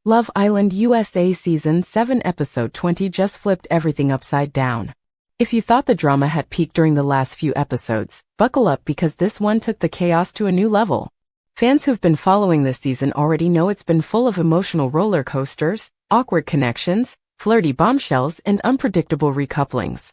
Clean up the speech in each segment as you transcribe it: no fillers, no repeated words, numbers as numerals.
Love Island USA Season 7 Episode 20 just flipped everything upside down. If you thought the drama had peaked during the last few episodes, buckle up because this one took the chaos to a new level. Fans who've been following this season already know it's been full of emotional roller coasters, awkward connections, flirty bombshells, and unpredictable recouplings.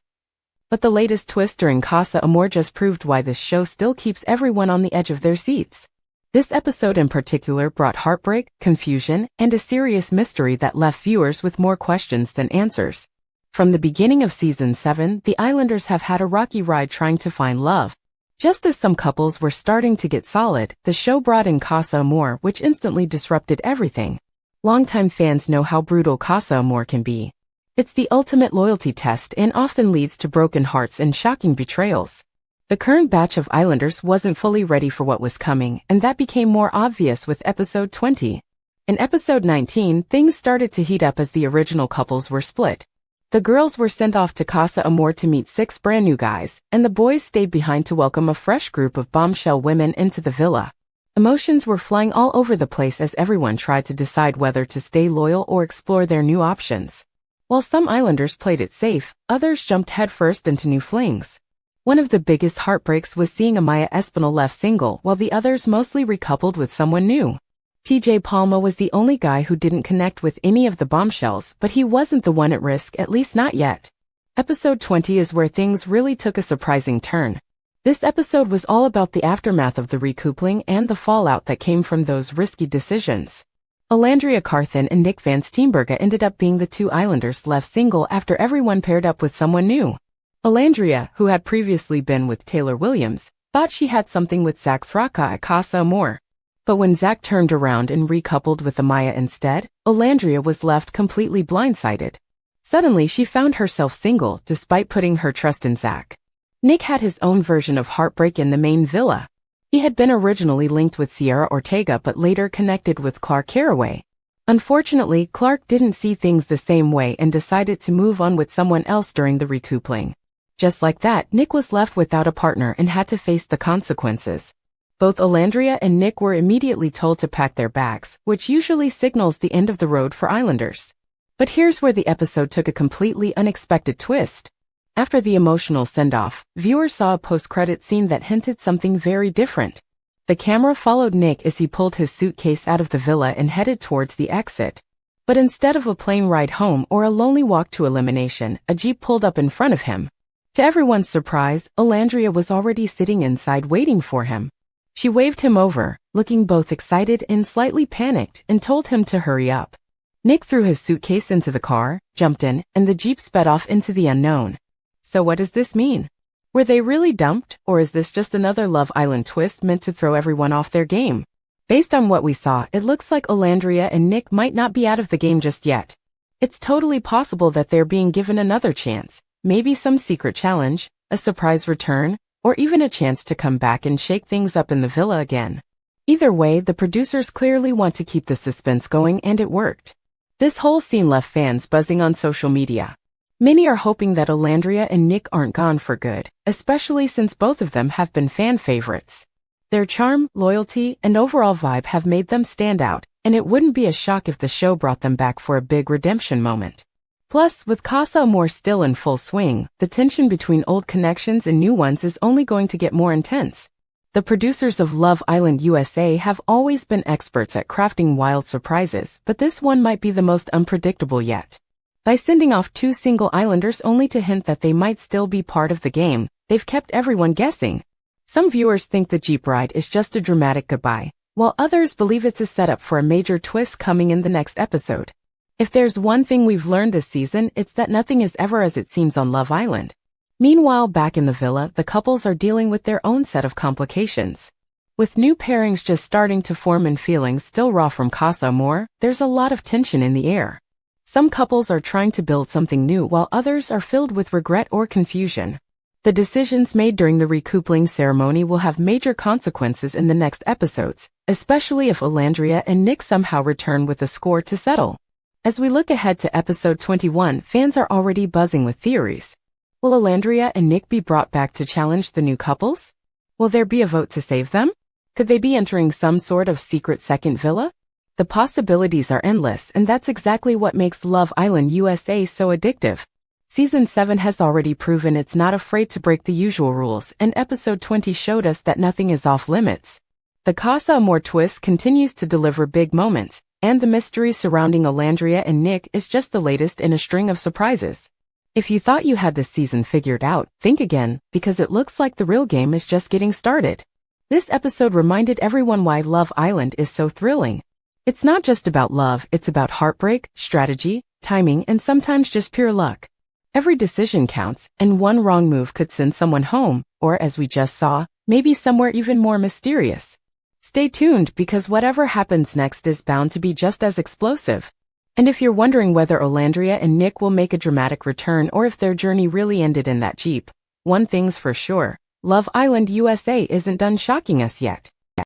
But the latest twist during Casa Amor just proved why this show still keeps everyone on the edge of their seats. This episode in particular brought heartbreak, confusion, and a serious mystery that left viewers with more questions than answers. From the beginning of Season 7, the Islanders have had a rocky ride trying to find love. Just as some couples were starting to get solid, the show brought in Casa Amor, which instantly disrupted everything. Longtime fans know how brutal Casa Amor can be. It's the ultimate loyalty test and often leads to broken hearts and shocking betrayals. The current batch of Islanders wasn't fully ready for what was coming, and that became more obvious with Episode 20. In Episode 19, things started to heat up as the original couples were split. The girls were sent off to Casa Amor to meet 6 brand new guys, and the boys stayed behind to welcome a fresh group of bombshell women into the villa. Emotions were flying all over the place as everyone tried to decide whether to stay loyal or explore their new options. While some Islanders played it safe, others jumped headfirst into new flings. One of the biggest heartbreaks was seeing Amaya Espinal left single while the others mostly recoupled with someone new. TJ Palma was the only guy who didn't connect with any of the bombshells, but he wasn't the one at risk, at least not yet. Episode 20 is where things really took a surprising turn. This episode was all about the aftermath of the recoupling and the fallout that came from those risky decisions. Olandria Carthen and Nick Van Steenbergen ended up being the 2 Islanders left single after everyone paired up with someone new. Olandria, who had previously been with Taylor Williams, thought she had something with Zach Sraka at Casa Amor. But when Zach turned around and recoupled with Amaya instead, Olandria was left completely blindsided. Suddenly she found herself single despite putting her trust in Zach. Nick had his own version of heartbreak in the main villa. He had been originally linked with Sierra Ortega but later connected with Clark Carraway. Unfortunately, Clark didn't see things the same way and decided to move on with someone else during the recoupling. Just like that, Nick was left without a partner and had to face the consequences. Both Olandria and Nick were immediately told to pack their bags, which usually signals the end of the road for Islanders. But here's where the episode took a completely unexpected twist. After the emotional send-off, viewers saw a post-credit scene that hinted something very different. The camera followed Nick as he pulled his suitcase out of the villa and headed towards the exit. But instead of a plane ride home or a lonely walk to elimination, a Jeep pulled up in front of him. To everyone's surprise, Olandria was already sitting inside waiting for him. She waved him over, looking both excited and slightly panicked, and told him to hurry up. Nick threw his suitcase into the car, jumped in, and the Jeep sped off into the unknown. So what does this mean? Were they really dumped, or is this just another Love Island twist meant to throw everyone off their game? Based on what we saw, it looks like Olandria and Nick might not be out of the game just yet. It's totally possible that they're being given another chance, maybe some secret challenge, a surprise return, or even a chance to come back and shake things up in the villa again. Either way, the producers clearly want to keep the suspense going, and it worked. This whole scene left fans buzzing on social media. Many are hoping that Olandria and Nick aren't gone for good, especially since both of them have been fan favorites. Their charm, loyalty, and overall vibe have made them stand out, and it wouldn't be a shock if the show brought them back for a big redemption moment. Plus, with Casa Amor still in full swing, the tension between old connections and new ones is only going to get more intense. The producers of Love Island USA have always been experts at crafting wild surprises, but this one might be the most unpredictable yet. By sending off 2 single Islanders only to hint that they might still be part of the game, they've kept everyone guessing. Some viewers think the Jeep ride is just a dramatic goodbye, while others believe it's a setup for a major twist coming in the next episode. If there's one thing we've learned this season, it's that nothing is ever as it seems on Love Island. Meanwhile, back in the villa, the couples are dealing with their own set of complications. With new pairings just starting to form and feelings still raw from Casa Amor, there's a lot of tension in the air. Some couples are trying to build something new while others are filled with regret or confusion. The decisions made during the recoupling ceremony will have major consequences in the next episodes, especially if Olandria and Nick somehow return with a score to settle. As we look ahead to episode 21, fans are already buzzing with theories. Will Olandria and Nick be brought back to challenge the new couples? Will there be a vote to save them? Could they be entering some sort of secret second villa? The possibilities are endless, and that's exactly what makes Love Island USA so addictive. Season 7 has already proven it's not afraid to break the usual rules, and episode 20 showed us that nothing is off limits. The Casa Amor twist continues to deliver big moments, and the mystery surrounding Olandria and Nick is just the latest in a string of surprises. If you thought you had this season figured out, think again, because it looks like the real game is just getting started. This episode reminded everyone why Love Island is so thrilling. It's not just about love, it's about heartbreak, strategy, timing, and sometimes just pure luck. Every decision counts, and one wrong move could send someone home, or as we just saw, maybe somewhere even more mysterious. Stay tuned because whatever happens next is bound to be just as explosive. And if you're wondering whether Olandria and Nick will make a dramatic return or if their journey really ended in that Jeep, one thing's for sure, Love Island USA isn't done shocking us yet.